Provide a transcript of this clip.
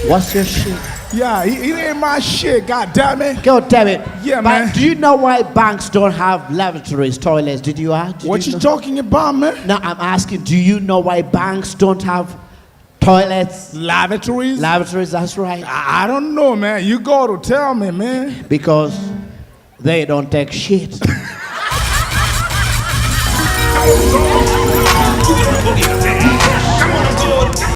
What's your shit? Yeah, it ain't my shit, god damn it. God damn it. Yeah, But man. do you know why banks don't have lavatories, toilets? Did you ask? What you know? talking about, man? No, I'm asking, do you know why banks don't have toilets? Lavatories? Lavatories, that's right. I don't know, man. You got to tell me, man. Because they don't take shit.